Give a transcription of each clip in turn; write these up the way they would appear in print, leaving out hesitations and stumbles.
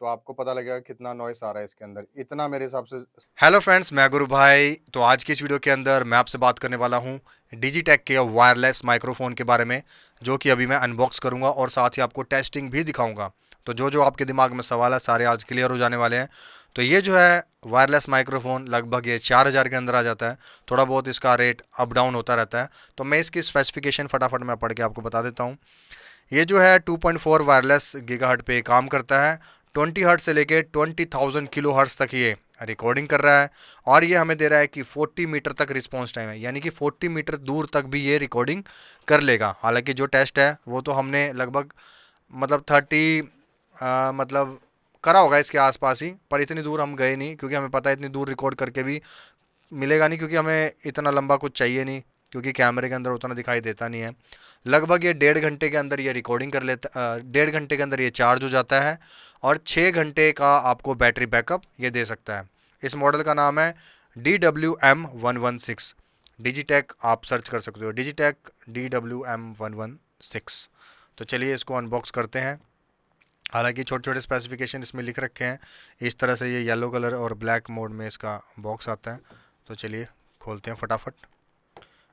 तो आपको पता लगेगा कितना नॉइस आ रहा है इसके अंदर, इतना मेरे हिसाब से। हेलो फ्रेंड्स, मैं गुरु भाई। तो आज की इस वीडियो के अंदर मैं आपसे बात करने वाला हूँ डिजिटेक के वायरलेस माइक्रोफोन के बारे में, जो कि अभी मैं अनबॉक्स करूंगा और साथ ही आपको टेस्टिंग भी दिखाऊंगा। तो जो आपके दिमाग में सवाल है सारे आज क्लियर हो जाने वाले हैं। तो ये जो है वायरलेस माइक्रोफोन लगभग ये 4,000 के अंदर आ जाता है। थोड़ा बहुत इसका रेट अप डाउन होता रहता है। तो मैं इसकी स्पेसिफिकेशन फटाफट मैं पढ़ के आपको बता देता हूँ। ये जो है 2.4 वायरलेस गीगाहर्ट पे काम करता है। 20 हर्ट्ज से लेके 20,000 किलो हर्ट्ज तक ये रिकॉर्डिंग कर रहा है। और ये हमें दे रहा है कि 40 मीटर तक रिस्पॉन्स टाइम है, यानी कि 40 मीटर दूर तक भी ये रिकॉर्डिंग कर लेगा। हालांकि जो टेस्ट है वो तो हमने लगभग मतलब 30 मतलब करा होगा इसके आसपास ही, पर इतनी दूर हम गए नहीं क्योंकि हमें पता है इतनी दूर रिकॉर्ड करके भी मिलेगा नहीं, क्योंकि हमें इतना लंबा कुछ चाहिए नहीं, क्योंकि कैमरे के अंदर उतना दिखाई देता नहीं है। लगभग ये 1.5 घंटे के अंदर ये रिकॉर्डिंग कर लेता, 1.5 घंटे के अंदर ये चार्ज हो जाता है। और 6 घंटे का आपको बैटरी बैकअप ये दे सकता है। इस मॉडल का नाम है DWM116। डिजिटेक आप सर्च कर सकते हो, डिजिटेक DWM116। तो चलिए इसको अनबॉक्स करते हैं। हालांकि छोटे छोटे स्पेसिफिकेशन इसमें लिख रखे हैं। इस तरह से ये येलो कलर और ब्लैक मोड में इसका बॉक्स आता है। तो चलिए खोलते हैं फटाफट।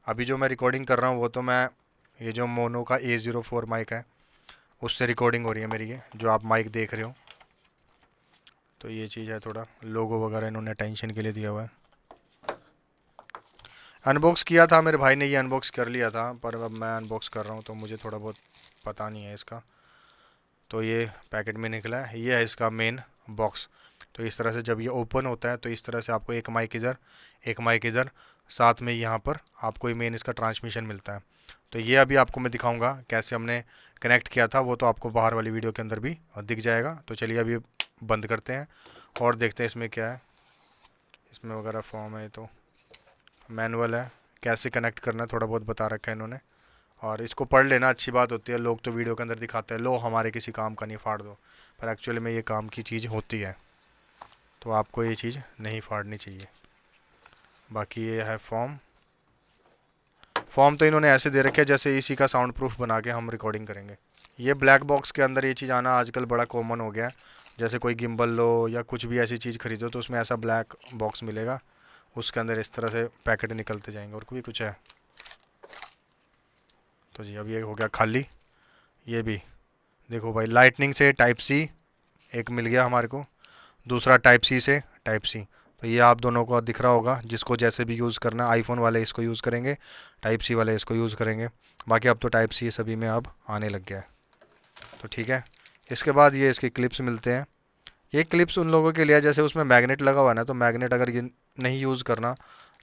अभी जो मैं रिकॉर्डिंग कर रहा हूँ वो तो मैं ये जो मोनो का A04 माइक है उससे रिकॉर्डिंग हो रही है मेरी, ये जो आप माइक देख रहे हो। तो ये चीज़ है, थोड़ा लोगो वगैरह इन्होंने अटेंशन के लिए दिया हुआ है। अनबॉक्स किया था मेरे भाई ने, ये अनबॉक्स कर लिया था, पर अब मैं अनबॉक्स कर रहा हूँ तो मुझे थोड़ा बहुत पता नहीं है इसका। तो ये पैकेट में निकला है, ये है इसका मेन बॉक्स। तो इस तरह से जब ये ओपन होता है तो इस तरह से आपको एक माइक इधर, एक माइक इधर, साथ में यहाँ पर आपको ये मेन इसका ट्रांसमिशन मिलता है। तो ये अभी आपको मैं दिखाऊंगा कैसे हमने कनेक्ट किया था, वो तो आपको बाहर वाली वीडियो के अंदर भी दिख जाएगा। तो चलिए अभी बंद करते हैं और देखते हैं इसमें क्या है। इसमें वगैरह फॉर्म है, तो मैनुअल है, कैसे कनेक्ट करना है थोड़ा बहुत बता रखा है इन्होंने। और इसको पढ़ लेना अच्छी बात होती है। लोग तो वीडियो के अंदर दिखाते हैं लो हमारे किसी काम का नहीं, फाड़ दो, पर एक्चुअली में ये काम की चीज़ होती है। तो आपको ये चीज़ नहीं फाड़नी चाहिए। बाकी ये है फॉर्म। फॉर्म तो इन्होंने ऐसे दे रखे है जैसे इसी का साउंड प्रूफ बना के हम रिकॉर्डिंग करेंगे। ये ब्लैक बॉक्स के अंदर ये चीज़ आना आजकल बड़ा कॉमन हो गया है। जैसे कोई गिम्बल लो या कुछ भी ऐसी चीज़ खरीदो तो उसमें ऐसा ब्लैक बॉक्स मिलेगा, उसके अंदर इस तरह से पैकेट निकलते जाएंगे। और कोई कुछ है तो जी अब ये हो गया खाली। ये भी देखो भाई, लाइटनिंग से टाइप सी एक मिल गया हमारे को, दूसरा टाइप सी से टाइप सी। तो ये आप दोनों को दिख रहा होगा, जिसको जैसे भी यूज़ करना, आईफोन वाले इसको यूज़ करेंगे, टाइप सी वाले इसको यूज़ करेंगे। बाकी अब तो टाइप सी सभी में अब आने लग गया है। तो ठीक है। इसके बाद ये इसके क्लिप्स मिलते हैं। ये क्लिप्स उन लोगों के लिए है जैसे उसमें मैग्नेट लगा हुआ है ना, तो मैग्नेट अगर ये नहीं यूज़ करना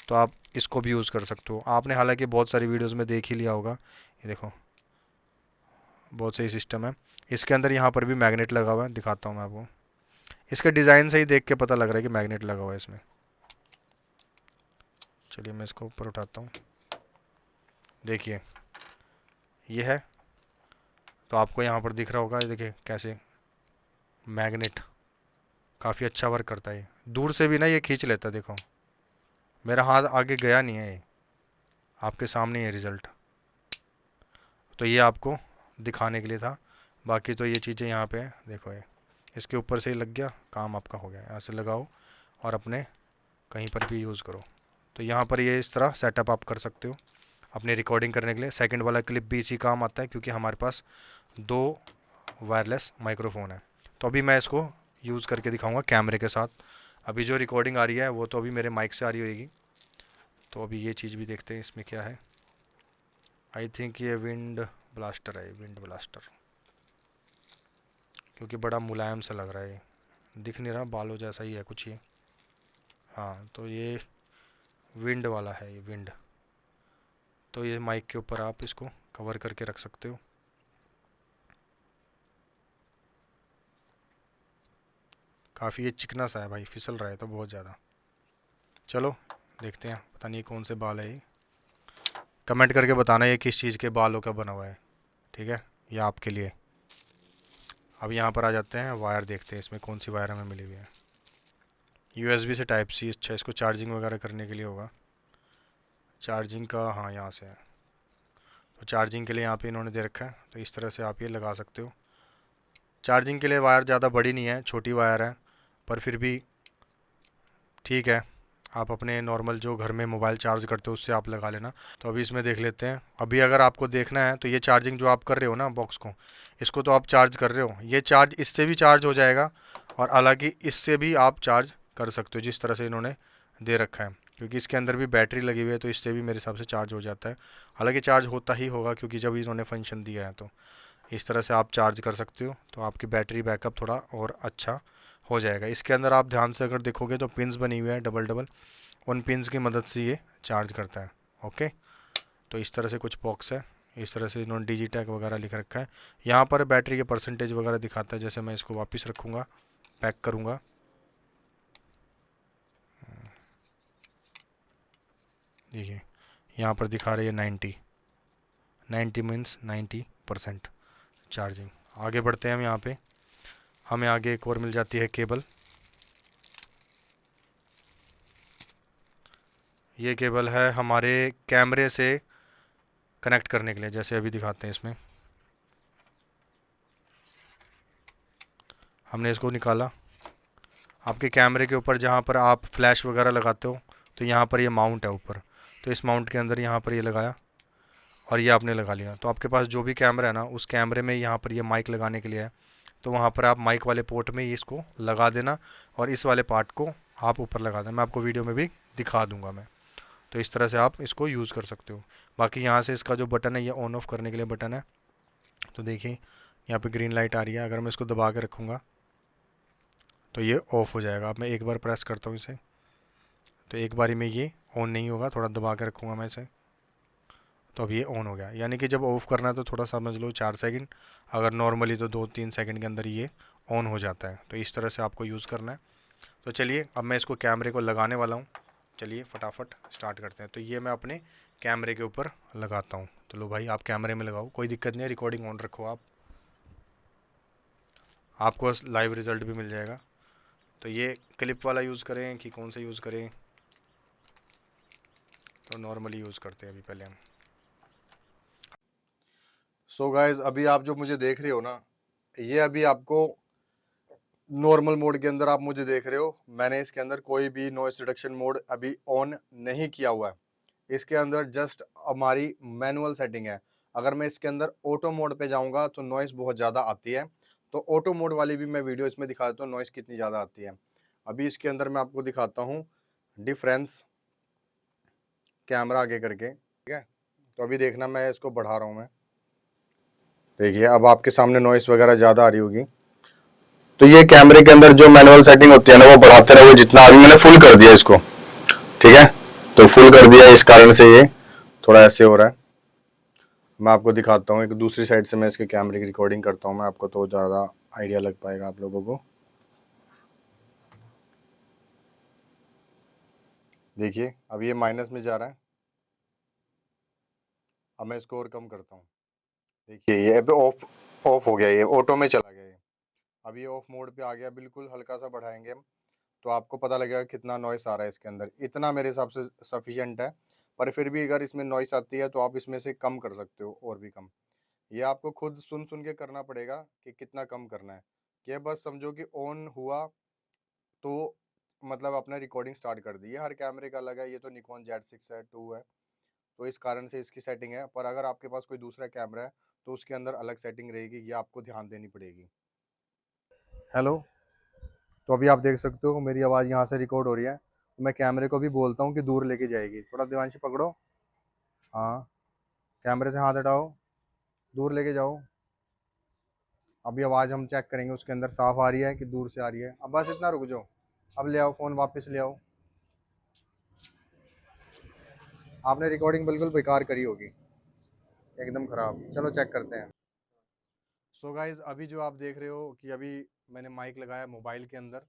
तो आप इसको भी यूज़ कर सकते हो। आपने हालांकि बहुत सारी वीडियोज़ में देख ही लिया होगा। ये देखो, बहुत सही सिस्टम है। इसके अंदर यहाँ पर भी मैग्नेट लगा हुआ है, दिखाता हूँ मैं आपको। इसके डिज़ाइन से ही देख के पता लग रहा है कि मैग्नेट लगा हुआ है इसमें। चलिए मैं इसको ऊपर उठाता हूँ, देखिए ये है। तो आपको यहाँ पर दिख रहा होगा, ये देखिए कैसे मैग्नेट काफ़ी अच्छा वर्क करता है। ये दूर से भी ना ये खींच लेता है, देखो मेरा हाथ आगे गया नहीं है, ये आपके सामने है रिज़ल्ट। तो ये आपको दिखाने के लिए था। बाकी तो ये चीज़ें यहाँ पे है, देखो ये इसके ऊपर से ही लग गया, काम आपका हो गया। यहाँ से लगाओ और अपने कहीं पर भी यूज़ करो। तो यहाँ पर ये इस तरह सेटअप आप कर सकते हो अपनी रिकॉर्डिंग करने के लिए। सेकंड वाला क्लिप भी इसी काम आता है, क्योंकि हमारे पास दो वायरलेस माइक्रोफोन है। तो अभी मैं इसको यूज़ करके दिखाऊंगा कैमरे के साथ। अभी जो रिकॉर्डिंग आ रही है वो तो अभी मेरे माइक से आ रही होगी। तो अभी ये चीज़ भी देखते हैं इसमें क्या है। आई थिंक ये विंड ब्लास्टर है, विंड ब्लास्टर, क्योंकि बड़ा मुलायम सा लग रहा है। ये दिख नहीं रहा, बालों जैसा ही है कुछ ये। हाँ तो ये विंड वाला है, ये विंड। तो ये माइक के ऊपर आप इसको कवर करके रख सकते हो। काफ़ी ये चिकना सा है भाई, फिसल रहा है तो बहुत ज़्यादा। चलो देखते हैं, पता नहीं कौन से बाल है ये। कमेंट करके बताना ये किस चीज़ के बालों का बना हुआ है, ठीक है, ये आपके लिए। अब यहाँ पर आ जाते हैं, वायर देखते हैं इसमें कौन सी वायर हमें मिली हुई है। USB से टाइप सी, अच्छा इसको चार्जिंग वगैरह करने के लिए होगा। चार्जिंग का हाँ यहाँ से है। तो चार्जिंग के लिए यहाँ पे इन्होंने दे रखा है, तो इस तरह से आप ये लगा सकते हो। चार्जिंग के लिए वायर ज़्यादा बड़ी नहीं है, छोटी वायर है, पर फिर भी ठीक है। आप अपने नॉर्मल जो घर में मोबाइल चार्ज करते हो उससे आप लगा लेना। तो अभी इसमें देख लेते हैं। अभी अगर आपको देखना है तो ये चार्जिंग जो आप कर रहे हो ना बॉक्स को, इसको तो आप चार्ज कर रहे हो, ये चार्ज इससे भी चार्ज हो जाएगा और हालांकि इससे भी आप चार्ज कर सकते हो जिस तरह से इन्होंने दे रखा है, क्योंकि इसके अंदर भी बैटरी लगी हुई है तो इससे भी मेरे हिसाब से चार्ज हो जाता है। हालांकि चार्ज होता ही होगा क्योंकि जब इन्होंने फंक्शन दिया है, तो इस तरह से आप चार्ज कर सकते हो तो आपकी बैटरी बैकअप थोड़ा और अच्छा हो जाएगा। इसके अंदर आप ध्यान से अगर देखोगे तो पिन्स बनी हुई है डबल डबल, उन पिन्स की मदद से ये चार्ज करता है। ओके, तो इस तरह से कुछ बॉक्स है, इस तरह से इन्होंने डिजिटैक वगैरह लिख रखा है। यहाँ पर बैटरी के परसेंटेज वगैरह दिखाता है। जैसे मैं इसको वापस रखूँगा, पैक करूँगा, देखिए यहाँ पर दिखा रही है 90। 90 मीन्स 90% चार्जिंग। आगे बढ़ते हैं हम। यहाँ पे हमें आगे एक और मिल जाती है केबल। ये केबल है हमारे कैमरे से कनेक्ट करने के लिए। जैसे अभी दिखाते हैं, इसमें हमने इसको निकाला। आपके कैमरे के ऊपर जहाँ पर आप फ्लैश वगैरह लगाते हो तो यहाँ पर ये माउंट है ऊपर, तो इस माउंट के अंदर यहाँ पर ये लगाया और ये आपने लगा लिया। तो आपके पास जो भी कैमरा है ना, उस कैमरे में यहाँ पर ये माइक लगाने के लिए है, तो वहाँ पर आप माइक वाले पोर्ट में ये इसको लगा देना और इस वाले पार्ट को आप ऊपर लगा देना। मैं आपको वीडियो में भी दिखा दूँगा मैं। तो इस तरह से आप इसको यूज़ कर सकते हो। बाकी यहाँ से इसका जो बटन है ये ऑन ऑफ करने के लिए बटन है। तो देखिए यहाँ पे ग्रीन लाइट आ रही है। अगर मैं इसको दबा के रखूँगा तो ये ऑफ़ हो जाएगा। अब मैं एक बार प्रेस करता हूँ इसे, तो एक बारी में ये ऑन नहीं होगा। थोड़ा दबा के रखूँगा मैं इसे, तो अब ये ऑन हो गया। यानी कि जब ऑफ़ करना है तो थोड़ा समझ लो 4 सेकंड, अगर नॉर्मली तो 2-3 सेकंड के अंदर ये ऑन हो जाता है। तो इस तरह से आपको यूज़ करना है। तो चलिए अब मैं इसको कैमरे को लगाने वाला हूँ। चलिए फटाफट स्टार्ट करते हैं। तो ये मैं अपने कैमरे के ऊपर लगाता हूँ। तो लो भाई, आप कैमरे में लगाओ, कोई दिक्कत नहीं है, रिकॉर्डिंग ऑन रखो आप, आपको लाइव रिज़ल्ट भी मिल जाएगा। तो ये क्लिप वाला यूज़ करें कि कौन सा यूज़ करें? तो नॉर्मली यूज़ करते हैं अभी पहले हम। सो गाइज, अभी आप जो मुझे देख रहे हो ना, ये अभी आपको नॉर्मल मोड के अंदर आप मुझे देख रहे हो। मैंने इसके अंदर कोई भी नॉइस रिडक्शन मोड अभी ऑन नहीं किया हुआ है। इसके अंदर जस्ट हमारी मैनुअल सेटिंग है। अगर मैं इसके अंदर ऑटो मोड पे जाऊंगा तो नॉइस बहुत ज़्यादा आती है। तो ऑटो मोड वाली भी मैं वीडियो इसमें दिखा देता हूँ नॉइस कितनी ज़्यादा आती है। अभी इसके अंदर मैं आपको दिखाता हूँ डिफरेंस, कैमरा आगे करके, ठीक है। तो अभी देखना, मैं इसको बढ़ा रहा हूँ। मैं देखिए अब आपके सामने नॉइस वगैरह ज़्यादा आ रही होगी। तो ये कैमरे के अंदर जो मैनुअल सेटिंग होती है ना, वो बढ़ाते रहो जितना। अभी मैंने फुल कर दिया इसको, ठीक है। तो फुल कर दिया, इस कारण से ये थोड़ा ऐसे हो रहा है। मैं आपको दिखाता हूँ एक दूसरी साइड से, मैं इसके कैमरे की रिकॉर्डिंग करता हूँ मैं, आपको तो ज़्यादा आइडिया लग पाएगा आप लोगों को। देखिए अब ये माइनस में जा रहा है। अब मैं इसको और कम करता हूँ। देखिए ये अब ऑफ ऑफ हो गया, ये ऑटो में चला गया ये। अब ये ऑफ मोड पे आ गया। बिल्कुल हल्का सा बढ़ाएंगे हम तो आपको पता लगेगा कितना नॉइस आ रहा है इसके अंदर। इतना मेरे हिसाब से सफिशिएंट है। पर फिर भी अगर इसमें नॉइस आती है तो आप इसमें से कम कर सकते हो, और भी कम। ये आपको खुद सुन सुन के करना पड़ेगा कि कितना कम करना है। ये बस समझो कि ऑन हुआ तो मतलब अपना रिकॉर्डिंग स्टार्ट कर दी। ये हर कैमरे का अलग है। ये तो निकॉन Z6 है, 2 है, तो इस कारण से इसकी सेटिंग है। पर अगर आपके पास कोई दूसरा कैमरा है तो उसके अंदर अलग सेटिंग रहेगी, ये आपको ध्यान देनी पड़ेगी। हेलो, तो अभी आप देख सकते हो मेरी आवाज़ यहाँ से रिकॉर्ड हो रही है। तो मैं कैमरे को भी बोलता हूँ कि दूर लेके जाएगी। थोड़ा दिवांशी पकड़ो, हाँ, कैमरे से हाथ हटाओ, दूर लेके जाओ। अभी आवाज़ हम चेक करेंगे उसके अंदर साफ आ रही है कि दूर से आ रही है। अब बस इतना रुक जाओ। अब ले आओ फ़ोन, वापस ले आओ। आपने रिकॉर्डिंग बिल्कुल बेकार करी होगी, एकदम ख़राब। चलो चेक करते हैं। सो गाइज, अभी जो आप देख रहे हो कि अभी मैंने माइक लगाया मोबाइल के अंदर,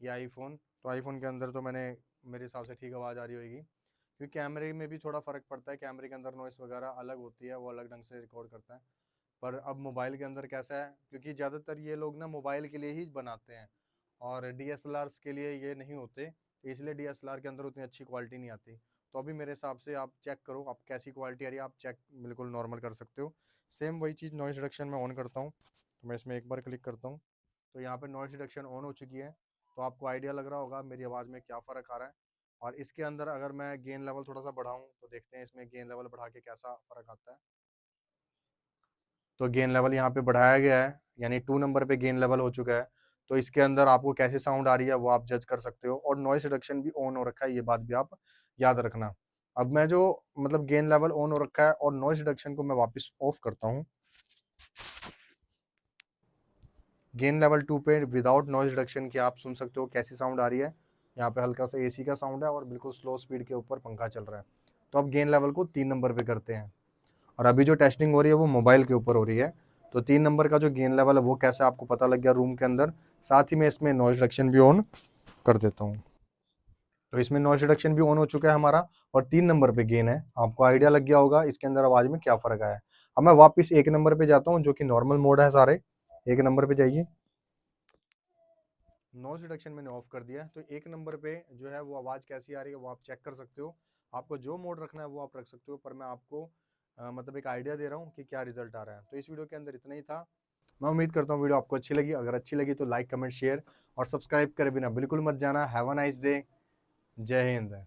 ये आईफोन, तो आईफोन के अंदर तो मैंने, मेरे हिसाब से ठीक आवाज़ आ रही होगी। क्योंकि कैमरे में भी थोड़ा फ़र्क पड़ता है, कैमरे के अंदर नॉइस वगैरह अलग होती है, वो अलग ढंग से रिकॉर्ड करता है। पर अब मोबाइल के अंदर कैसा है, क्योंकि ज़्यादातर ये लोग ना मोबाइल के लिए ही बनाते हैं और डीएसएलआर्स के लिए ये नहीं होते, इसलिए डीएसएलआर के अंदर उतनी अच्छी क्वालिटी नहीं आती। तो अभी मेरे हिसाब से आप चेक करो आप कैसी क्वालिटी आ रही है, आप चेक बिल्कुल नॉर्मल कर सकते हो। सेम वही चीज़ नॉइस रिडक्शन में ऑन करता हूँ तो मैं इसमें एक बार क्लिक करता हूँ, तो यहाँ पे नॉइस रिडक्शन ऑन हो चुकी है। तो आपको आइडिया लग रहा होगा मेरी आवाज़ में क्या फ़र्क आ रहा है। और इसके अंदर अगर मैं गेन लेवल थोड़ा सा बढ़ाऊँ तो देखते हैं इसमें गेन लेवल बढ़ा के कैसा फ़र्क आता है। तो गेन लेवल यहाँ पे बढ़ाया गया है, यानी 2 नंबर पे गेन लेवल हो चुका है। तो इसके अंदर आपको कैसी साउंड आ रही है वो आप जज कर सकते हो, और नॉइस रिडक्शन भी ऑन हो रखा है, ये बात भी आप याद रखना। अब मैं जो मतलब गेन लेवल ऑन हो रखा है और नॉइस रिडक्शन को मैं वापस ऑफ करता हूँ। गेन लेवल 2 पे विदाउट नॉइज रिडक्शन की आप सुन सकते हो कैसी साउंड आ रही है। यहाँ पे हल्का सा एसी का साउंड है और बिल्कुल स्लो स्पीड के ऊपर पंखा चल रहा है। तो अब गेन लेवल को 3 नंबर पे करते हैं, और अभी जो टेस्टिंग हो रही है वो मोबाइल के ऊपर हो रही है। तो 3 नंबर का जो गेन लेवल है वो कैसे आपको पता लग गया रूम के अंदर। साथ ही मैं इसमें नॉइज रिडक्शन भी ऑन कर देता हूँ। तो इसमें नॉइज रिडक्शन भी ऑन हो चुका है हमारा, और 3 नंबर पे गेन है। आपको आइडिया लग गया होगा इसके अंदर आवाज़ में क्या फ़र्क आया है। अब मैं वापस 1 नंबर पे जाता हूँ, जो कि नॉर्मल मोड है सारे। 1 नंबर पे जाइए, नॉइज रिडक्शन मैंने ऑफ कर दिया है। तो 1 नंबर पे जो है वो आवाज़ कैसी आ रही है वो आप चेक कर सकते हो। आपको जो मोड रखना है वो आप रख सकते हो, पर मैं आपको मतलब एक आइडिया दे रहा हूँ कि क्या रिजल्ट आ रहा है। तो इस वीडियो के अंदर इतना ही था। मैं उम्मीद करता हूँ वीडियो आपको अच्छी लगी। अगर अच्छी लगी तो लाइक, कमेंट, शेयर और सब्सक्राइब करे बिना बिल्कुल मत जाना। Have a nice day. जय हिंद।